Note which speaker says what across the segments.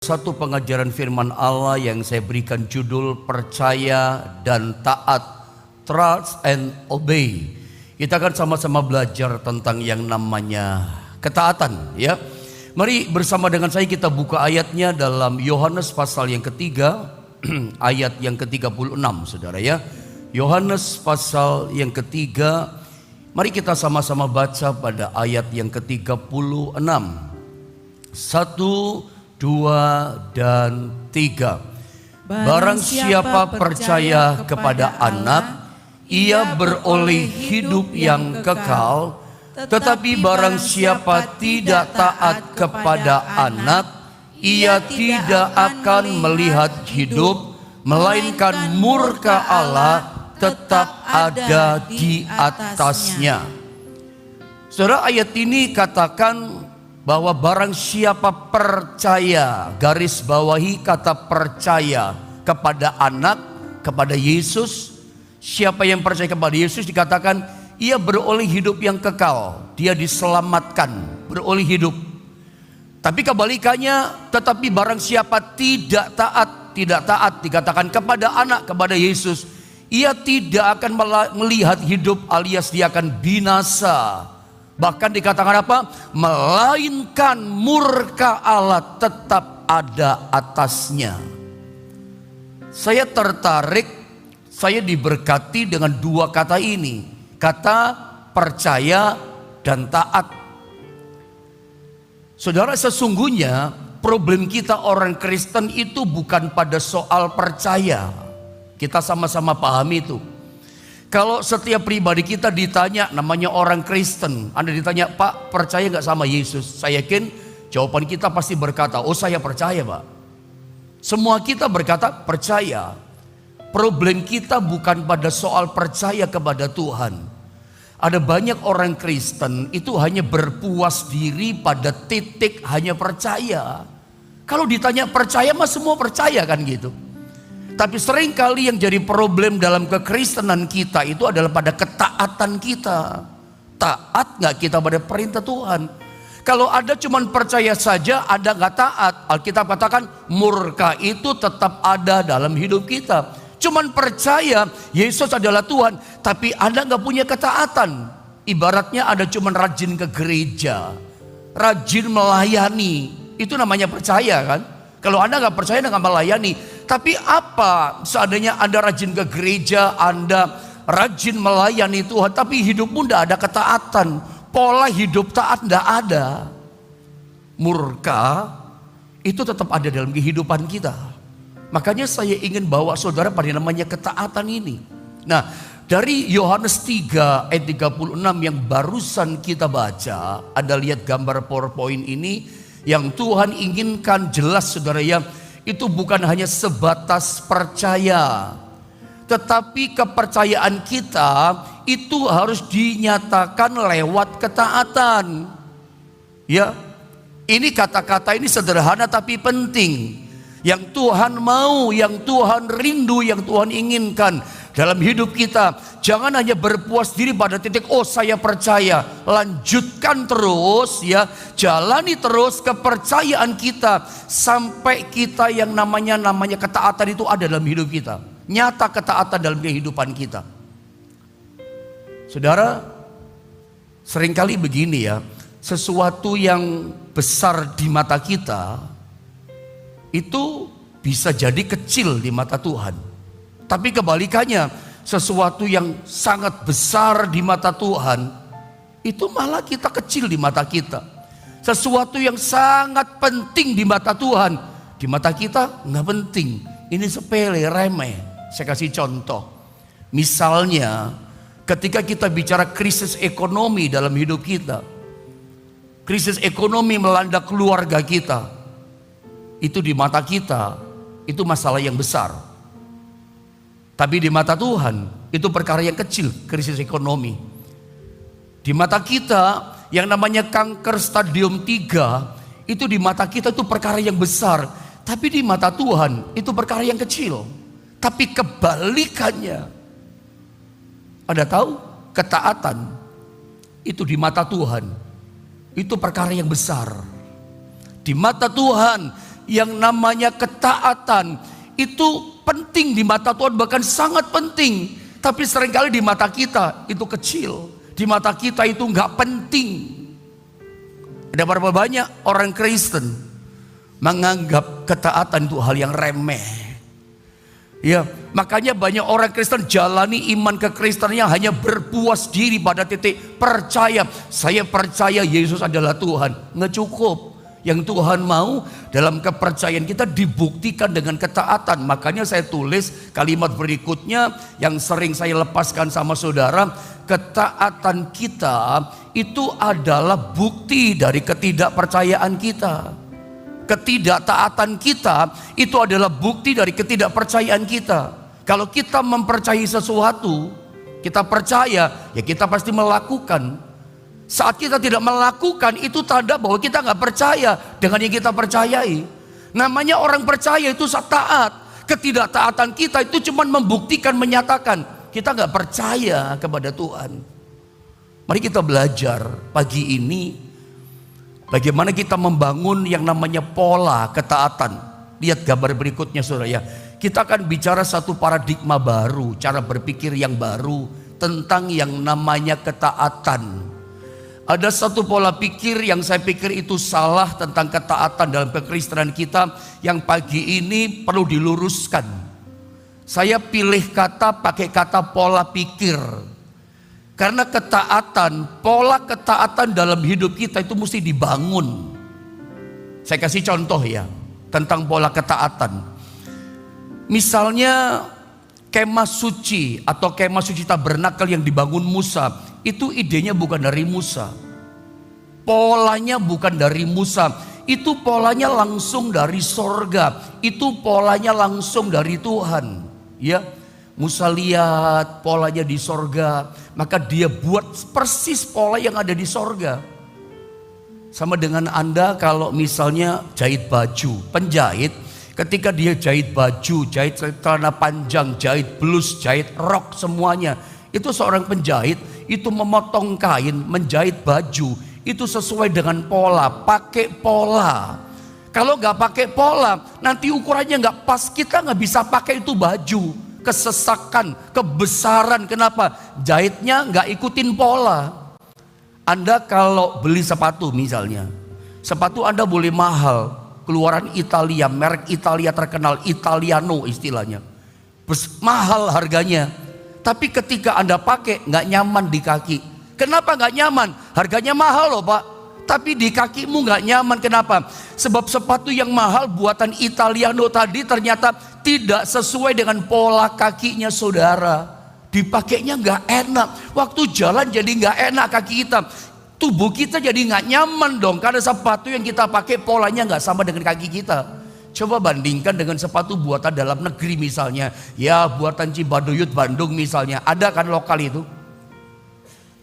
Speaker 1: Satu pengajaran firman Allah yang saya berikan judul percaya dan taat, trust and obey. Kita akan sama-sama belajar tentang yang namanya ketaatan, ya. Mari bersama dengan saya kita buka ayatnya dalam Yohanes pasal yang ketiga ayat yang ke-36, saudara, ya. Yohanes pasal yang ketiga, mari kita sama-sama baca pada ayat yang ke-36. 1, 2, dan 3. Barang siapa percaya kepada Anak, ia beroleh hidup yang kekal. Tetapi barang siapa tidak taat kepada Anak, ia tidak akan melihat hidup, melainkan murka Allah tetap ada di atasnya. Saudara, ayat ini katakan bahwa barang siapa percaya, garis bawahi kata percaya kepada Anak, kepada Yesus. Siapa yang percaya kepada Yesus dikatakan ia beroleh hidup yang kekal, dia diselamatkan, beroleh hidup. Tapi kebalikannya, tetapi barang siapa tidak taat dikatakan kepada Anak, kepada Yesus, ia tidak akan melihat hidup, alias dia akan binasa. Bahkan dikatakan apa? Melainkan murka Allah tetap ada atasnya. Saya tertarik, saya diberkati dengan dua kata ini. Kata percaya dan taat. Saudara, sesungguhnya problem kita orang Kristen itu bukan pada soal percaya. Kita sama-sama pahami itu. Kalau setiap pribadi kita ditanya, namanya orang Kristen, Anda ditanya, Pak, percaya gak sama Yesus? Saya yakin jawaban kita pasti berkata, oh saya percaya, Pak. Semua kita berkata percaya. Problem kita bukan pada soal percaya kepada Tuhan. Ada banyak orang Kristen itu hanya berpuas diri pada titik hanya percaya. Kalau ditanya percaya mah semua percaya kan gitu. Tapi seringkali yang jadi problem dalam kekristenan kita itu adalah pada ketaatan kita. Taat gak kita pada perintah Tuhan? Kalau ada cuman percaya saja, ada gak taat, Alkitab katakan murka itu tetap ada dalam hidup kita. Cuman percaya Yesus adalah Tuhan, tapi Anda gak punya ketaatan. Ibaratnya ada cuman rajin ke gereja, rajin melayani, itu namanya percaya kan? Kalau Anda gak percaya, Anda gak melayani. Tapi apa seandainya Anda rajin ke gereja, Anda rajin melayani Tuhan, tapi hidupmu tidak ada ketaatan, pola hidup taat tidak ada, murka itu tetap ada dalam kehidupan kita. Makanya saya ingin bawa saudara pada namanya ketaatan ini. Nah, dari Yohanes 3 ayat 36 yang barusan kita baca, Anda lihat gambar PowerPoint ini, yang Tuhan inginkan jelas saudara ya, itu bukan hanya sebatas percaya, tetapi kepercayaan kita itu harus dinyatakan lewat ketaatan. Ya, ini kata-kata ini sederhana tapi penting. Yang Tuhan mau, yang Tuhan rindu, yang Tuhan inginkan dalam hidup kita. Jangan hanya berpuas diri pada titik oh saya percaya. Lanjutkan terus ya, jalani terus kepercayaan kita sampai kita yang namanya ketaatan itu ada dalam hidup kita. Nyata ketaatan dalam kehidupan kita. Saudara, seringkali begini ya, sesuatu yang besar di mata kita itu bisa jadi kecil di mata Tuhan. Tapi kebalikannya, sesuatu yang sangat besar di mata Tuhan itu malah kita kecil di mata kita. Sesuatu yang sangat penting di mata Tuhan, di mata kita nggak penting. Ini sepele, remeh. Saya kasih contoh. Misalnya ketika kita bicara krisis ekonomi dalam hidup kita, krisis ekonomi melanda keluarga kita, itu di mata kita itu masalah yang besar. Tapi di mata Tuhan itu perkara yang kecil, krisis ekonomi. Di mata kita yang namanya kanker stadium 3 itu di mata kita itu perkara yang besar. Tapi di mata Tuhan itu perkara yang kecil. Tapi kebalikannya, Anda tahu, ketaatan itu di mata Tuhan itu perkara yang besar. Di mata Tuhan yang namanya ketaatan itu penting di mata Tuhan, bahkan sangat penting. Tapi seringkali di mata kita itu kecil, di mata kita itu nggak penting. Ada berapa banyak orang Kristen menganggap ketaatan itu hal yang remeh. Ya, makanya banyak orang Kristen jalani iman kekristenan yang hanya berpuas diri pada titik percaya. Saya percaya Yesus adalah Tuhan. Nggak cukup. Yang Tuhan mau dalam kepercayaan kita dibuktikan dengan ketaatan. Makanya saya tulis kalimat berikutnya yang sering saya lepaskan sama saudara. Ketaatan kita itu adalah bukti dari ketidakpercayaan kita. Ketidaktaatan kita itu adalah bukti dari ketidakpercayaan kita. Kalau kita mempercayai sesuatu, kita percaya, ya kita pasti melakukan. Saat kita tidak melakukan, itu tanda bahwa kita nggak percaya dengan yang kita percayai. Namanya orang percaya itu taat. Ketidaktaatan kita itu cuma membuktikan, menyatakan kita nggak percaya kepada Tuhan. Mari kita belajar pagi ini bagaimana kita membangun yang namanya pola ketaatan. Lihat gambar berikutnya saudara ya. Kita akan bicara satu paradigma baru, cara berpikir yang baru tentang yang namanya ketaatan. Ada satu pola pikir yang saya pikir itu salah tentang ketaatan dalam kekristenan kita yang pagi ini perlu diluruskan. Saya pilih kata pakai kata pola pikir. Karena ketaatan, pola ketaatan dalam hidup kita itu mesti dibangun. Saya kasih contoh ya tentang pola ketaatan. Misalnya kemah suci atau kemah suci tabernakel yang dibangun Musa, itu idenya bukan dari Musa. Polanya bukan dari Musa. Itu polanya langsung dari sorga. Itu polanya langsung dari Tuhan. Ya, Musa lihat polanya di sorga, maka dia buat persis pola yang ada di sorga. Sama dengan Anda kalau misalnya jahit baju, penjahit ketika dia jahit baju, jahit celana panjang, jahit blus, jahit rok semuanya. Itu seorang penjahit itu memotong kain, menjahit baju itu sesuai dengan pola, pakai pola. Kalau nggak pakai pola, nanti ukurannya nggak pas, kita nggak bisa pakai itu baju. Kesesakan, kebesaran. Kenapa? Jahitnya nggak ikutin pola. Anda kalau beli sepatu misalnya, sepatu Anda boleh mahal, keluaran Italia, merek Italia terkenal, Italiano istilahnya, mahal harganya. Tapi ketika Anda pakai nggak nyaman di kaki. Kenapa nggak nyaman? Harganya mahal loh Pak, tapi di kakimu nggak nyaman. Kenapa? Sebab sepatu yang mahal buatan Italiano tadi ternyata tidak sesuai dengan pola kakinya saudara. Dipakainya nggak enak. Waktu jalan jadi nggak enak kaki kita. Tubuh kita jadi nggak nyaman dong. Karena sepatu yang kita pakai polanya nggak sama dengan kaki kita. Coba bandingkan dengan sepatu buatan dalam negeri misalnya. Ya buatan Cibaduyut Bandung misalnya. Ada kan lokal itu.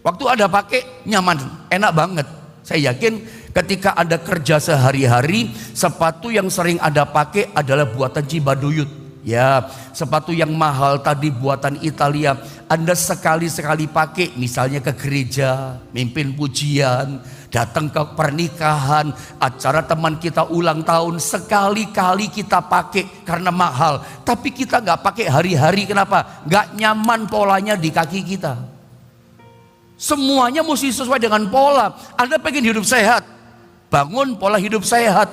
Speaker 1: Waktu Anda pakai nyaman, enak banget. Saya yakin ketika Anda kerja sehari-hari, sepatu yang sering Anda pakai adalah buatan Cibaduyut. Ya, sepatu yang mahal tadi buatan Italia. Anda sekali-sekali pakai, misalnya ke gereja, mimpin pujian, datang ke pernikahan, acara teman kita ulang tahun, sekali-kali kita pakai karena mahal. Tapi kita nggak pakai hari-hari, kenapa? Nggak nyaman polanya di kaki kita. Semuanya mesti sesuai dengan pola. Anda pengen hidup sehat, bangun pola hidup sehat,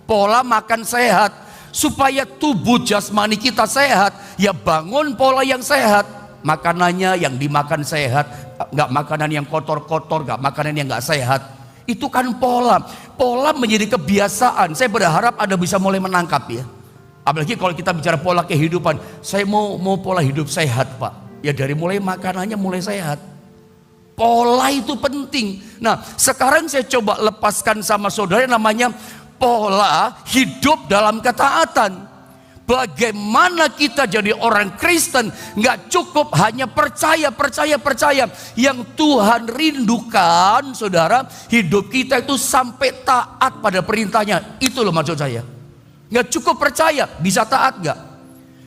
Speaker 1: pola makan sehat. Supaya tubuh jasmani kita sehat, ya bangun pola yang sehat. Makanannya yang dimakan sehat, nggak makanan yang kotor-kotor, nggak makanan yang nggak sehat. Itu kan pola. Pola menjadi kebiasaan. Saya berharap Anda bisa mulai menangkap ya. Apalagi kalau kita bicara pola kehidupan. Saya mau pola hidup sehat Pak. Ya dari mulai makanannya mulai sehat. Pola itu penting. Nah sekarang saya coba lepaskan sama saudara namanya pola hidup dalam ketaatan. Bagaimana kita jadi orang Kristen nggak cukup hanya percaya. Yang Tuhan rindukan saudara, hidup kita itu sampai taat pada perintahnya. Itu loh maksud saya. Nggak cukup percaya, bisa taat nggak?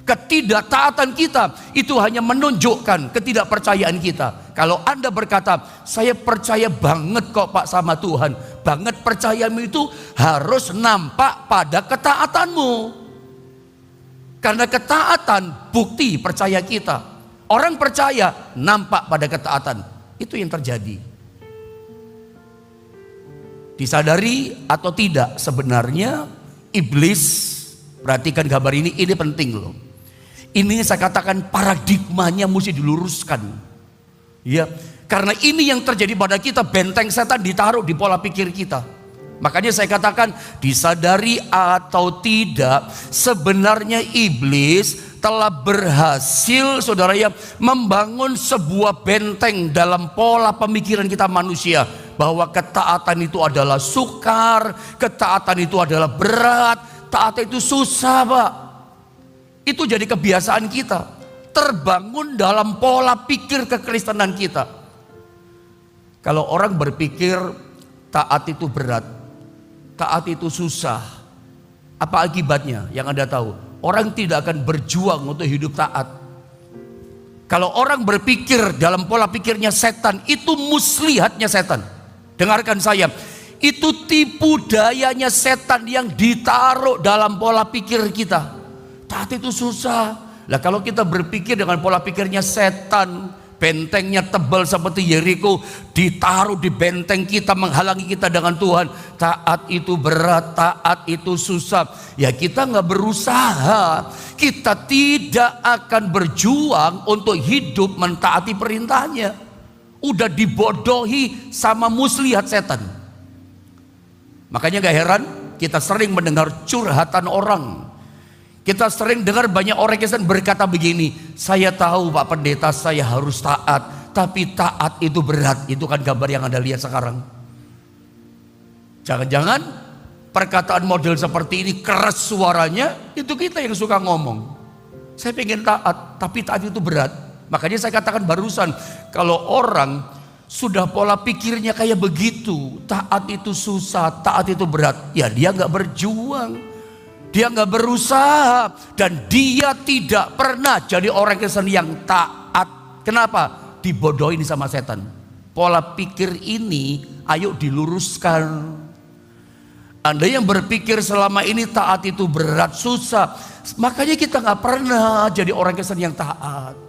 Speaker 1: Ketidaktaatan kita itu hanya menunjukkan ketidakpercayaan kita. Kalau Anda berkata, saya percaya banget kok Pak sama Tuhan, banget percayamu itu harus nampak pada ketaatanmu. Karena ketaatan bukti percaya kita. Orang percaya nampak pada ketaatan. Itu yang terjadi. Disadari atau tidak, sebenarnya iblis, perhatikan gambar ini penting loh. Ini saya katakan paradigmanya mesti diluruskan. Ya, karena ini yang terjadi pada kita, benteng setan ditaruh di pola pikir kita. Makanya saya katakan disadari atau tidak, sebenarnya iblis telah berhasil saudara ya membangun sebuah benteng dalam pola pemikiran kita manusia. Bahwa ketaatan itu adalah sukar, ketaatan itu adalah berat, taat itu susah Pak. Itu jadi kebiasaan kita, terbangun dalam pola pikir kekristenan kita. Kalau orang berpikir taat itu berat, taat itu susah, apa akibatnya? Yang Anda tahu, orang tidak akan berjuang untuk hidup taat. Kalau orang berpikir dalam pola pikirnya setan, itu muslihatnya setan. Dengarkan saya, itu tipu dayanya setan yang ditaruh dalam pola pikir kita. Taat itu susah. Lah kalau kita berpikir dengan pola pikirnya setan, bentengnya tebal seperti Yeriko, ditaruh di benteng kita menghalangi kita dengan Tuhan. Taat itu berat, taat itu susah. Ya kita nggak berusaha, kita tidak akan berjuang untuk hidup mentaati perintahnya. Udah dibodohi sama muslihat setan. Makanya gak heran kita sering mendengar curhatan orang. Kita sering dengar banyak orang Kristen berkata begini, saya tahu Pak Pendeta saya harus taat, tapi taat itu berat. Itu kan gambar yang Anda lihat sekarang. Jangan-jangan perkataan model seperti ini keras suaranya, itu kita yang suka ngomong. Saya pengen taat, tapi taat itu berat. Makanya saya katakan barusan, kalau orang sudah pola pikirnya kayak begitu, taat itu susah, taat itu berat, ya dia nggak berjuang, dia nggak berusaha, dan dia tidak pernah jadi orang Kristen yang taat. Kenapa? Dibodohin sama setan. Pola pikir ini ayo diluruskan. Anda yang berpikir selama ini taat itu berat, susah, makanya kita nggak pernah jadi orang Kristen yang taat.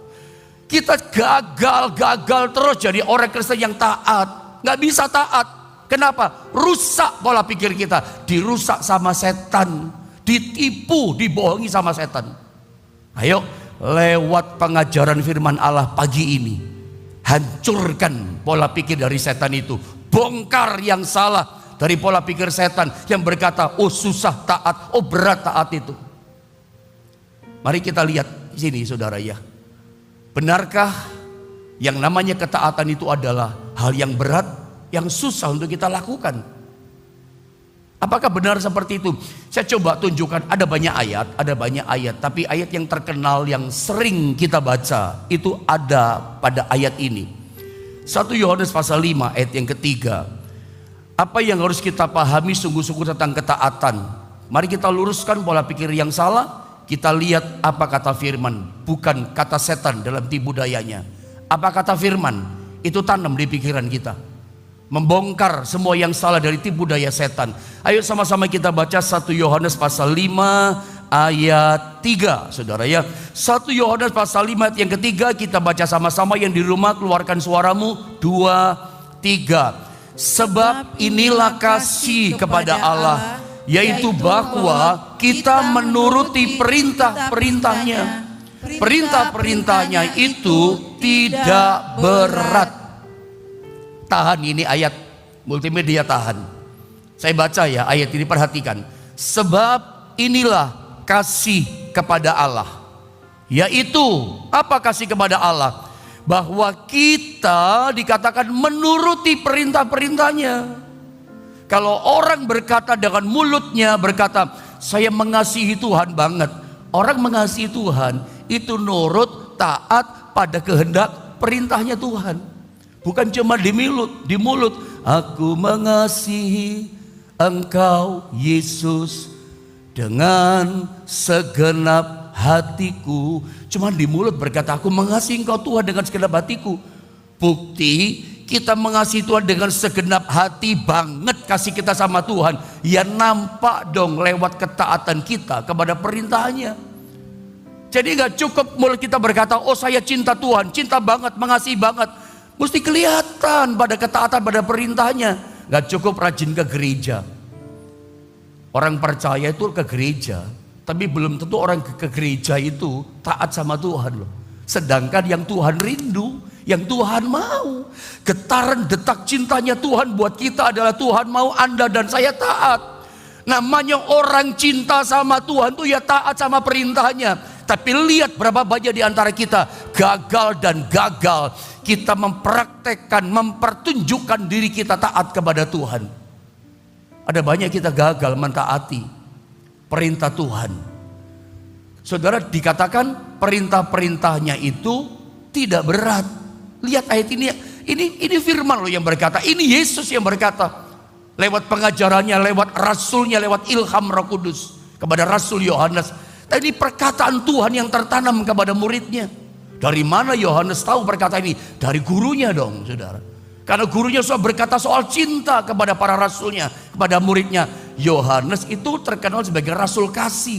Speaker 1: Kita gagal terus jadi orang Kristen yang taat. Gak bisa taat. Kenapa? Rusak pola pikir kita. Dirusak sama setan. Ditipu, dibohongi sama setan. Ayo lewat pengajaran firman Allah pagi ini, hancurkan pola pikir dari setan itu. Bongkar yang salah dari pola pikir setan yang berkata, oh susah taat, oh berat taat itu. Mari kita lihat di sini saudara ya. Benarkah yang namanya ketaatan itu adalah hal yang berat, yang susah untuk kita lakukan? Apakah benar seperti itu? Saya coba tunjukkan, ada banyak ayat, tapi ayat yang terkenal yang sering kita baca itu ada pada ayat ini. 1 Yohanes pasal 5 ayat yang ketiga. Apa yang harus kita pahami sungguh-sungguh tentang ketaatan? Mari kita luruskan pola pikir yang salah. Kita lihat apa kata firman, bukan kata setan dalam tipu dayanya. Apa kata firman, itu tanam di pikiran kita. Membongkar semua yang salah dari tipu daya setan. Ayo sama-sama kita baca 1 Yohanes pasal 5 ayat 3 saudara ya. 1 Yohanes pasal 5 ayat yang ketiga, kita baca sama-sama. Yang di rumah keluarkan suaramu, 2, 3. Sebab inilah kasih kepada Allah, yaitu bahwa kita menuruti perintah-perintahnya. Perintah-perintahnya itu tidak berat. Tahan, ini ayat multimedia, tahan. Saya baca ya ayat ini, perhatikan. Sebab inilah kasih kepada Allah, yaitu apa kasih kepada Allah? Bahwa kita dikatakan menuruti perintah-perintahnya. Kalau orang berkata dengan mulutnya, berkata saya mengasihi Tuhan banget. Orang mengasihi Tuhan itu nurut, taat pada kehendak perintahnya Tuhan. Bukan cuma di mulut. Aku mengasihi Engkau Yesus dengan segenap hatiku. Cuma di mulut berkata aku mengasihi Engkau Tuhan dengan segenap hatiku. Bukti kita mengasihi Tuhan dengan segenap hati banget kasih kita sama Tuhan, ya nampak dong lewat ketaatan kita kepada perintahnya. Jadi gak cukup mulut kita berkata, oh saya cinta Tuhan, cinta banget, mengasihi banget. Mesti kelihatan pada ketaatan pada perintahnya. Gak cukup rajin ke gereja. Orang percaya itu ke gereja, tapi belum tentu orang ke gereja itu taat sama Tuhan loh. Sedangkan yang Tuhan rindu, yang Tuhan mau, getaran detak cintanya Tuhan buat kita adalah Tuhan mau Anda dan saya taat. Namanya orang cinta sama Tuhan tuh ya taat sama perintahnya. Tapi lihat berapa banyak di antara kita gagal dan gagal kita mempraktekkan, mempertunjukkan diri kita taat kepada Tuhan. Ada banyak kita gagal mentaati perintah Tuhan. Saudara, dikatakan perintah-perintahnya itu tidak berat. Lihat ayat ini firman loh yang berkata, ini Yesus yang berkata. Lewat pengajarannya, lewat rasulnya, lewat ilham Roh Kudus kepada Rasul Yohanes. Ini perkataan Tuhan yang tertanam kepada muridnya. Dari mana Yohanes tahu perkataan ini? Dari gurunya dong, saudara. Karena gurunya sudah berkata soal cinta kepada para rasulnya, kepada muridnya. Yohanes itu terkenal sebagai rasul kasih.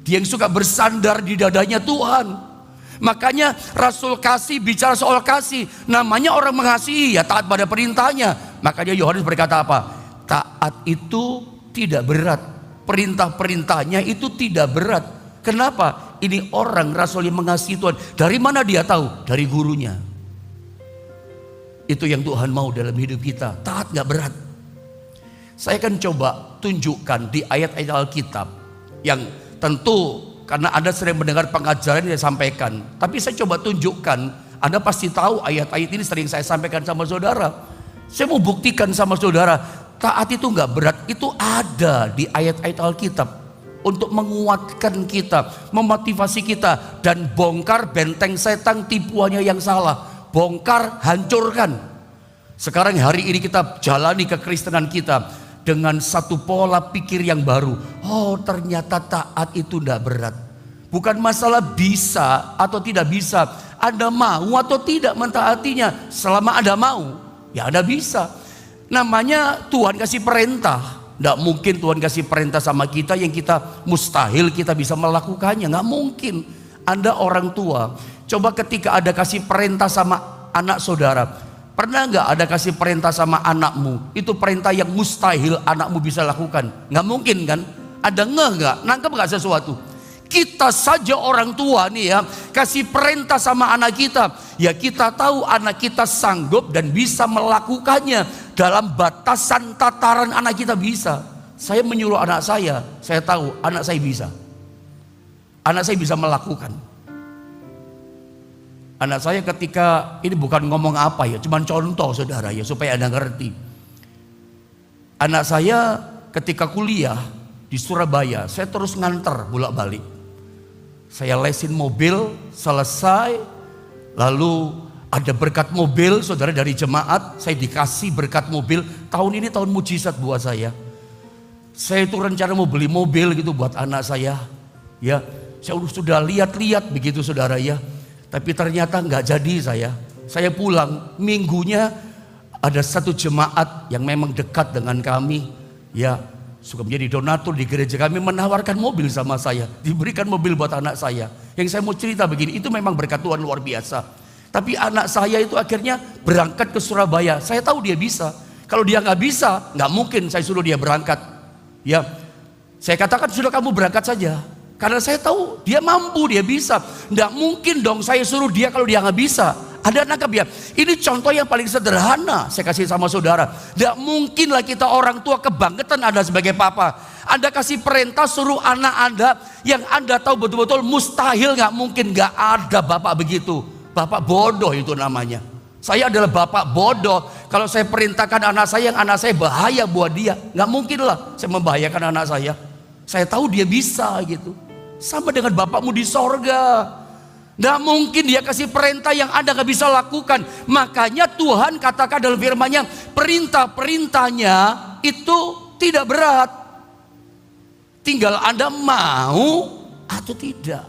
Speaker 1: Dia yang suka bersandar di dadanya Tuhan. Makanya rasul kasih bicara soal kasih. Namanya orang mengasihi, ya taat pada perintahnya. Makanya Yohanes berkata apa? Taat itu tidak berat. Perintah-perintahnya itu tidak berat. Kenapa? Ini orang rasul yang mengasihi Tuhan. Dari mana dia tahu? Dari gurunya. Itu yang Tuhan mau dalam hidup kita. Taat gak berat. Saya akan coba tunjukkan di ayat-ayat Alkitab yang tentu karena Anda sering mendengar pengajaran yang saya sampaikan. Tapi saya coba tunjukkan. Anda pasti tahu ayat-ayat ini sering saya sampaikan sama saudara. Saya mau buktikan sama saudara, taat itu gak berat. Itu ada di ayat-ayat Alkitab untuk menguatkan kita, memotivasi kita, dan bongkar benteng setan tipuannya yang salah. Bongkar, hancurkan. Sekarang hari ini kita jalani kekristenan kita dengan satu pola pikir yang baru. Oh, ternyata taat itu gak berat. Bukan masalah bisa atau tidak bisa. Anda mau atau tidak mentaatinya. Selama Anda mau, ya Anda bisa. Namanya Tuhan kasih perintah. Tidak mungkin Tuhan kasih perintah sama kita yang kita mustahil kita bisa melakukannya. Nggak mungkin. Anda orang tua, coba ketika ada kasih perintah sama anak saudara, pernah nggak ada kasih perintah sama anakmu? Itu perintah yang mustahil anakmu bisa lakukan. Nggak mungkin kan? Ada nggak? Nangkep nggak sesuatu? Kita saja orang tua nih ya, kasih perintah sama anak kita, ya kita tahu anak kita sanggup dan bisa melakukannya dalam batasan tataran anak kita bisa. Saya menyuruh anak saya tahu anak saya bisa. Anak saya bisa melakukan. Anak saya ketika, ini bukan ngomong apa ya, cuman contoh saudara ya supaya Anda ngerti. Anak saya ketika kuliah di Surabaya, saya terus nganter bolak-balik. Saya lesin mobil, selesai, lalu ada berkat mobil, saudara dari jemaat, saya dikasih berkat mobil. Tahun ini tahun mujizat buat saya. Saya itu rencana mau beli mobil gitu buat anak saya. Ya, saya sudah lihat-lihat begitu saudara ya. Tapi ternyata nggak jadi saya. Saya pulang, minggunya ada satu jemaat yang memang dekat dengan kami. Ya, suka menjadi donatur di gereja kami, menawarkan mobil sama saya, diberikan mobil buat anak saya. Yang saya mau cerita begini, itu memang berkat Tuhan luar biasa. Tapi anak saya itu akhirnya berangkat ke Surabaya. Saya tahu dia bisa. Kalau dia nggak bisa, nggak mungkin saya suruh dia berangkat. Ya, saya katakan sudah kamu berangkat saja. Karena saya tahu dia mampu, dia bisa. Nggak mungkin dong saya suruh dia kalau dia nggak bisa. Ada nangkep ya? Ini contoh yang paling sederhana saya kasih sama saudara. Tidak mungkinlah kita orang tua kebangetan Anda sebagai papa. Anda kasih perintah suruh anak Anda yang Anda tahu betul-betul mustahil, nggak mungkin, nggak ada bapak begitu. Bapak bodoh itu namanya. Saya adalah bapak bodoh. Kalau saya perintahkan anak saya yang anak saya bahaya buat dia, nggak mungkin lah saya membahayakan anak saya. Saya tahu dia bisa gitu. Sama dengan bapakmu di sorga. Tidak mungkin dia kasih perintah yang Anda gak bisa lakukan. Makanya Tuhan katakan dalam firman-Nya, perintah-perintahnya itu tidak berat. Tinggal Anda mau atau tidak.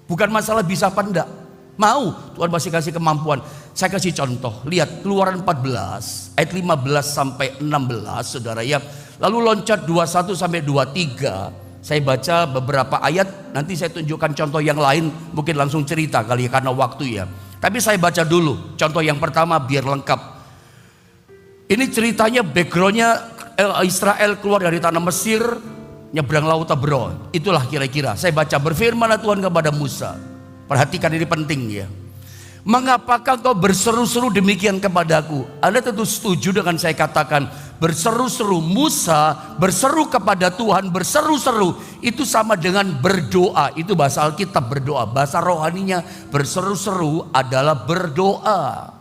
Speaker 1: Bukan masalah bisa apa enggak. Mau, Tuhan masih kasih kemampuan. Saya kasih contoh, lihat Keluaran 14 ayat 15 sampai 16 saudara ya. Lalu loncat 21 sampai 23. Saya baca beberapa ayat, nanti saya tunjukkan contoh yang lain, mungkin langsung cerita kali ya karena waktu ya. Tapi saya baca dulu contoh yang pertama biar lengkap. Ini ceritanya backgroundnya Israel keluar dari tanah Mesir, nyebrang laut Tabron. Itulah kira-kira. Saya baca, berfirmanlah Tuhan kepada Musa. Perhatikan ini penting ya. Mengapakah kau berseru-seru demikian kepadaku? Anda tentu setuju dengan saya katakan berseru-seru. Musa berseru kepada Tuhan, berseru-seru itu sama dengan berdoa. Itu bahasa Alkitab berdoa. Bahasa rohaninya berseru-seru adalah berdoa.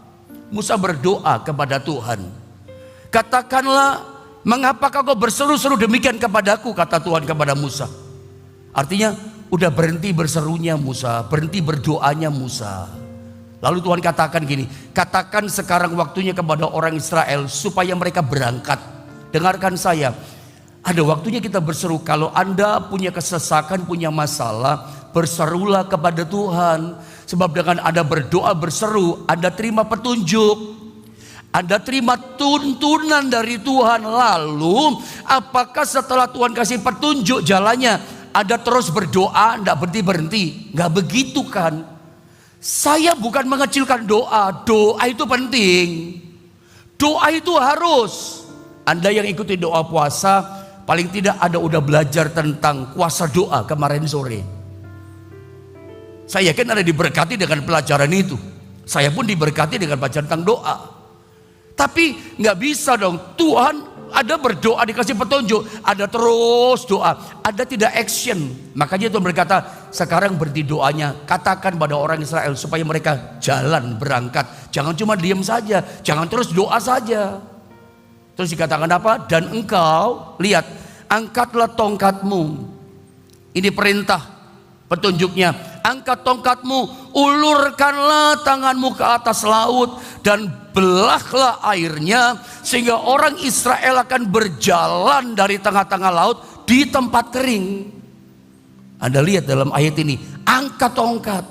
Speaker 1: Musa berdoa kepada Tuhan. Katakanlah, mengapakah kau berseru-seru demikian kepadaku, kata Tuhan kepada Musa. Artinya udah berhenti berserunya Musa, berhenti berdoanya Musa. Lalu Tuhan katakan gini, katakan sekarang waktunya kepada orang Israel supaya mereka berangkat. Dengarkan saya, ada waktunya kita berseru. Kalau Anda punya kesesakan, punya masalah, berserulah kepada Tuhan. Sebab dengan Anda berdoa, berseru, Anda terima petunjuk, Anda terima tuntunan dari Tuhan. Lalu apakah setelah Tuhan kasih petunjuk jalannya, Anda terus berdoa, tidak berhenti-berhenti? Nggak begitu kan? Saya bukan mengecilkan doa. Doa itu penting. Doa itu harus. Anda yang ikuti doa puasa, paling tidak Anda udah belajar tentang kuasa doa kemarin sore. Saya yakin Anda diberkati dengan pelajaran itu. Saya pun diberkati dengan pelajaran tentang doa. Tapi nggak bisa dong. Tuhan ada berdoa dikasih petunjuk, ada terus doa, ada tidak action. Makanya Tuhan berkata, sekarang berhenti doanya, katakan pada orang Israel supaya mereka jalan berangkat. Jangan cuma diam saja, jangan terus doa saja. Terus dikatakan apa? Dan engkau, lihat, angkatlah tongkatmu. Ini perintah petunjuknya. Angkat tongkatmu, ulurkanlah tanganmu ke atas laut dan belahlah airnya, sehingga orang Israel akan berjalan dari tengah-tengah laut di tempat kering. Anda lihat dalam ayat ini, angkat tongkat.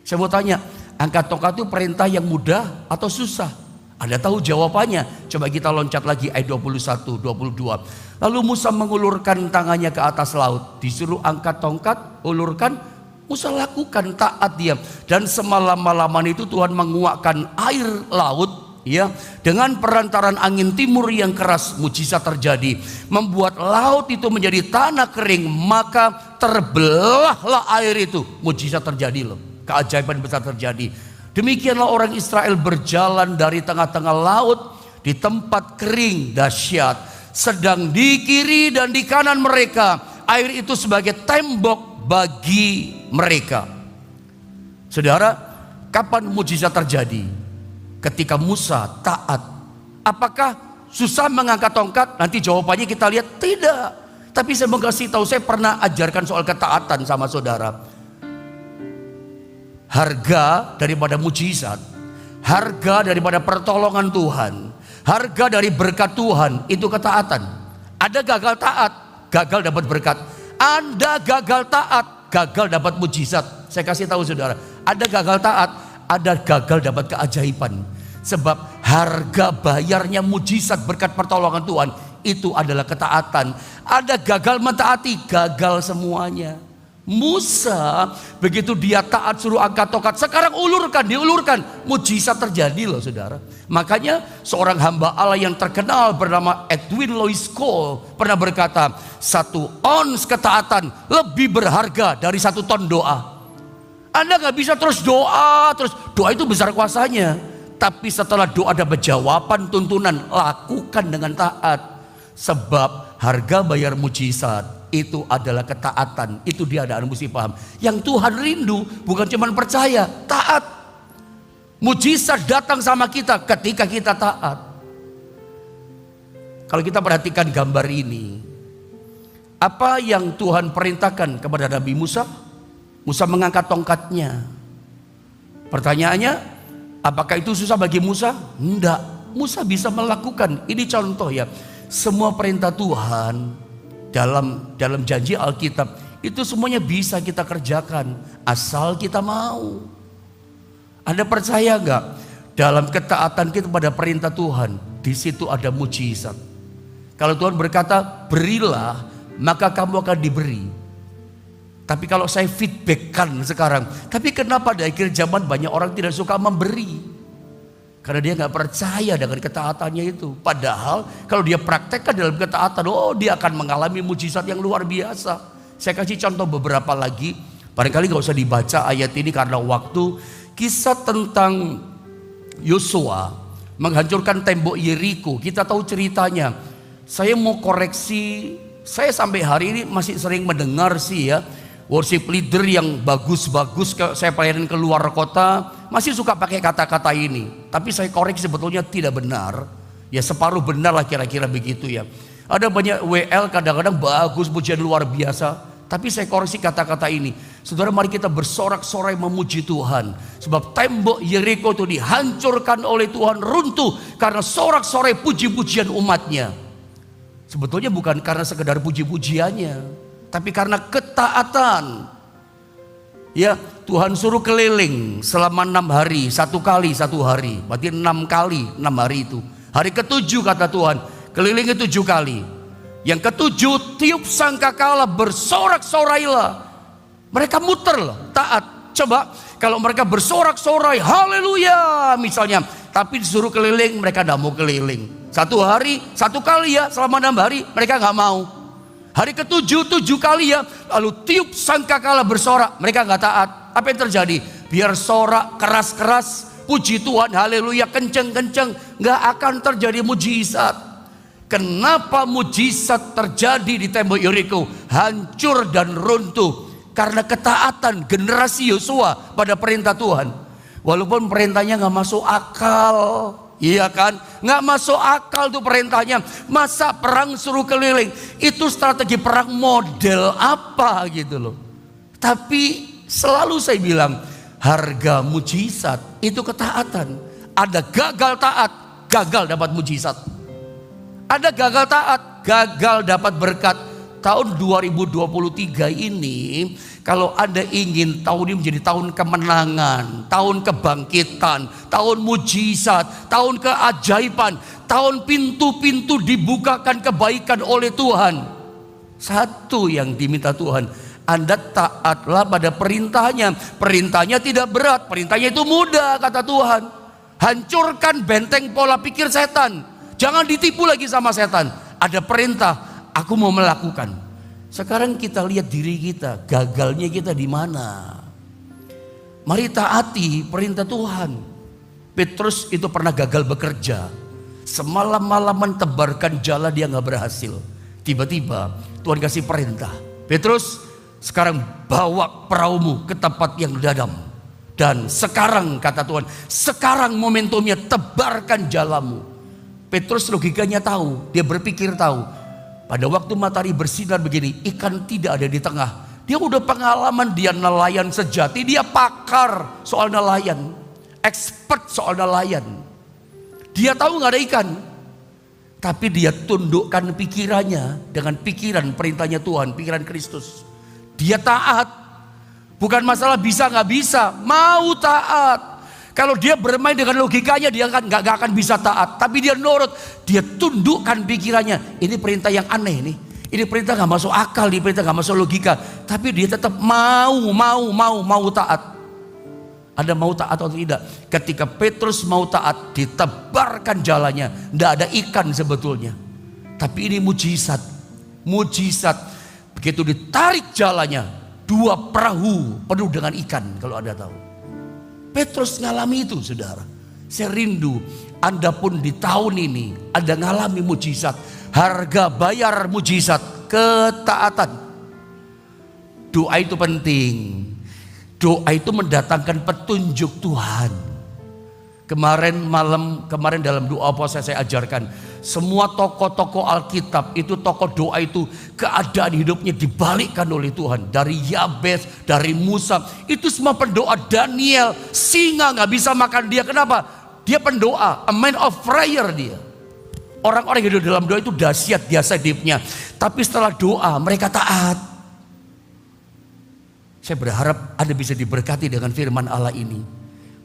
Speaker 1: Saya mau tanya, angkat tongkat itu perintah yang mudah atau susah? Anda tahu jawabannya. Coba kita loncat lagi ayat 21, 22. Lalu Musa mengulurkan tangannya ke atas laut. Disuruh angkat tongkat, ulurkan. Musa lakukan, taat dia. Dan semalam-malaman itu Tuhan menguakkan air laut ya, dengan perantaran angin timur yang keras. Mujizat terjadi, membuat laut itu menjadi tanah kering, maka terbelahlah air itu. Mujizat terjadi loh, keajaiban besar terjadi. Demikianlah orang Israel berjalan dari tengah-tengah laut di tempat kering dahsyat. Sedang di kiri dan di kanan mereka air itu sebagai tembok bagi mereka. Saudara, kapan mujizat terjadi? Ketika Musa taat. Apakah susah mengangkat tongkat? Nanti jawabannya kita lihat tidak. Tapi saya mau kasih tahu, saya pernah ajarkan soal ketaatan sama saudara. Harga daripada mujizat, harga daripada pertolongan Tuhan, harga dari berkat Tuhan itu ketaatan. Ada gagal taat, gagal dapat berkat. Anda gagal taat, gagal dapat mujizat. Saya kasih tahu saudara, ada gagal taat, ada gagal dapat keajaiban. Sebab harga bayarnya mujizat berkat pertolongan Tuhan itu adalah ketaatan. Ada gagal mentaati, gagal semuanya. Musa begitu dia taat suruh angkat tongkat, sekarang ulurkan, diulurkan, mujizat terjadi loh saudara. Makanya seorang hamba Allah yang terkenal bernama Edwin Louis Cole pernah berkata, 1 ons ketaatan lebih berharga dari 1 ton doa. Anda gak bisa terus doa itu besar kuasanya. Tapi setelah doa dapat jawaban tuntunan, lakukan dengan taat. Sebab harga bayar mujizat itu adalah ketaatan. Itu dia, Anda mesti paham. Yang Tuhan rindu bukan cuma percaya, taat. Mujizat datang sama kita ketika kita taat. Kalau kita perhatikan gambar ini, apa yang Tuhan perintahkan kepada Nabi Musa? Musa mengangkat tongkatnya. Pertanyaannya, apakah itu susah bagi Musa? Enggak. Musa bisa melakukan. Ini contoh ya. Semua perintah Tuhan dalam janji Alkitab itu semuanya bisa kita kerjakan asal kita mau. Anda percaya nggak? Dalam ketaatan kita pada perintah Tuhan, di situ ada mujizat. Kalau Tuhan berkata, berilah, maka kamu akan diberi. Tapi kalau saya feedbackkan sekarang, tapi kenapa di akhir zaman banyak orang tidak suka memberi? Karena dia nggak percaya dengan ketaatannya itu. Padahal kalau dia praktekkan dalam ketaatan, oh dia akan mengalami mujizat yang luar biasa. Saya kasih contoh beberapa lagi. Barangkali nggak usah dibaca ayat ini karena waktu. Kisah tentang Yosua menghancurkan tembok Yeriko. Kita tahu ceritanya. Saya mau koreksi. Saya sampai hari ini masih sering mendengar sih ya, worship leader yang bagus-bagus, saya pelayanan ke luar kota, masih suka pakai kata-kata ini. Tapi saya koreksi, sebetulnya tidak benar. Ya separuh benar lah kira-kira begitu ya. Ada banyak WL kadang-kadang bagus, pujian luar biasa. Tapi saya koreksi kata-kata ini. Saudara, mari kita bersorak-sorai memuji Tuhan. Sebab tembok Yeriko itu dihancurkan oleh Tuhan, runtuh karena sorak-sorai puji-pujian umatnya. Sebetulnya bukan karena sekedar puji-pujiannya, tapi karena ketaatan. Ya, Tuhan suruh keliling selama 6 hari, 1 kali 1 hari, berarti 6 kali 6 hari itu. Hari ke-7 kata Tuhan, kelilingnya 7 kali. Yang ke-7 tiup sangkakala, bersorak-sorailah. Mereka muter loh, taat. Coba kalau mereka bersorak-sorai, haleluya misalnya, tapi disuruh keliling mereka tidak mau keliling. 1 hari 1 kali ya, selama 6 hari mereka nggak mau. Hari ke-7 7 kali ya, lalu tiup sangkakala bersorak, mereka nggak taat. Apa yang terjadi? Biar sorak keras-keras, puji Tuhan, haleluya, kenceng-kenceng, nggak akan terjadi mujizat. Kenapa mujizat terjadi di tembok Yeriko? Hancur dan runtuh karena ketaatan generasi Yosua pada perintah Tuhan. Walaupun perintahnya nggak masuk akal, iya kan? Nggak masuk akal tuh perintahnya. Masa perang suruh keliling? Itu strategi perang model apa gitu loh. Tapi selalu saya bilang, harga mujizat itu ketaatan. Ada gagal taat, gagal dapat mujizat. Ada gagal taat, gagal dapat berkat. Tahun 2023 ini, kalau Anda ingin tahun ini menjadi tahun kemenangan, tahun kebangkitan, tahun mujizat, tahun keajaiban, tahun pintu-pintu dibukakan kebaikan oleh Tuhan. Satu yang diminta Tuhan, Anda taatlah pada perintahnya. Perintahnya tidak berat, perintahnya itu mudah kata Tuhan. Hancurkan benteng pola pikir setan. Jangan ditipu lagi sama setan. Ada perintah, aku mau melakukan. Sekarang kita lihat diri kita, gagalnya kita di mana? Mari taati perintah Tuhan. Petrus itu pernah gagal bekerja. Semalam-malaman tebarkan jala, dia nggak berhasil. Tiba-tiba Tuhan kasih perintah, Petrus, sekarang bawa perahumu ke tempat yang dadam. Dan sekarang kata Tuhan, sekarang momentumnya, tebarkan jalamu. Petrus logikanya tahu, dia berpikir tahu. Pada waktu matahari bersinar begini, ikan tidak ada di tengah. Dia udah pengalaman, dia nelayan sejati, dia pakar soal nelayan, expert soal nelayan. Dia tahu nggak ada ikan, tapi dia tundukkan pikirannya dengan pikiran perintahnya Tuhan, pikiran Kristus. Dia taat, bukan masalah bisa nggak bisa, mau taat. Kalau dia bermain dengan logikanya, dia nggak akan bisa taat. Tapi dia nurut, dia tundukkan pikirannya. Ini perintah yang aneh nih. Ini perintah nggak masuk akal, ini perintah nggak masuk logika. Tapi dia tetap mau taat. Ada mau taat atau tidak? Ketika Petrus mau taat, ditebarkan jalannya. Nggak ada ikan sebetulnya. Tapi ini mujizat. Mujizat. Begitu ditarik jalannya, 2 perahu penuh dengan ikan, kalau Anda tahu. Petrus ngalami itu, saudara. Saya rindu Anda pun di tahun ini Anda ngalami mujizat. Harga bayar mujizat, ketaatan. Doa itu penting. Doa itu mendatangkan petunjuk Tuhan. Kemarin dalam doa puasa saya ajarkan, semua tokoh-tokoh Alkitab itu, tokoh doa itu, keadaan hidupnya dibalikkan oleh Tuhan. Dari Yabes, dari Musa, itu semua pendoa. Daniel, singa nggak bisa makan dia, kenapa? Dia pendoa, a man of prayer dia. Orang-orang yang hidup dalam doa itu dahsyat biasa hidupnya. Tapi setelah doa mereka taat. Saya berharap Anda bisa diberkati dengan firman Allah ini.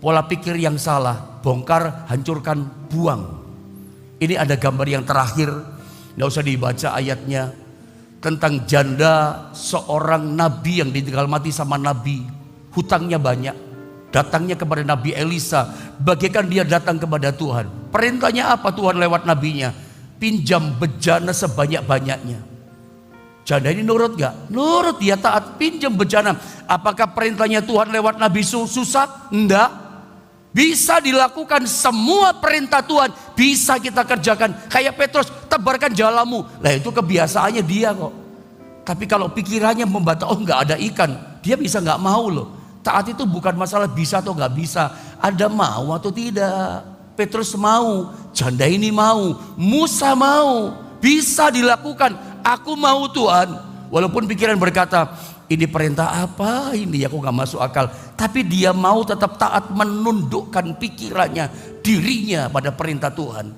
Speaker 1: Pola pikir yang salah, bongkar, hancurkan, buang. Ini ada gambar yang terakhir, nggak usah dibaca ayatnya, tentang janda seorang nabi yang ditinggal mati sama nabi, hutangnya banyak, datangnya kepada Nabi Elisa, bagaikan dia datang kepada Tuhan. Perintahnya apa Tuhan lewat nabinya? Pinjam bejana sebanyak-banyaknya. Janda ini nurut gak? Nurut, dia taat, pinjam bejana. Apakah perintahnya Tuhan lewat nabi susah? Enggak. Bisa dilakukan semua perintah Tuhan, bisa kita kerjakan. Kayak Petrus, tebarkan jalamu. Lah itu kebiasaannya dia kok. Tapi kalau pikirannya membatas, oh nggak ada ikan, dia bisa nggak mau loh. Taat itu bukan masalah bisa atau nggak bisa, ada mau atau tidak. Petrus mau, janda ini mau, Musa mau, bisa dilakukan. Aku mau Tuhan. Walaupun pikiran berkata, ini perintah apa ini, aku nggak masuk akal. Tapi dia mau tetap taat, menundukkan pikirannya, dirinya pada perintah Tuhan.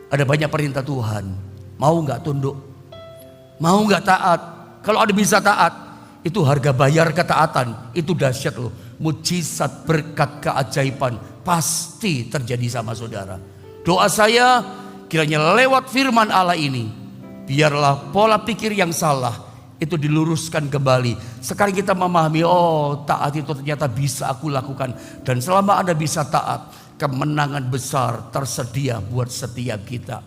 Speaker 1: Ada banyak perintah Tuhan, mau nggak tunduk, mau nggak taat. Kalau ada bisa taat, itu harga bayar ketaatan, itu dahsyat loh. Mujizat, berkat, keajaiban pasti terjadi sama saudara. Doa saya kiranya lewat firman Allah ini, biarlah pola pikir yang salah itu diluruskan kembali. Sekarang kita memahami, oh taat itu ternyata bisa aku lakukan. Dan selama Anda bisa taat, kemenangan besar tersedia buat setiap kita.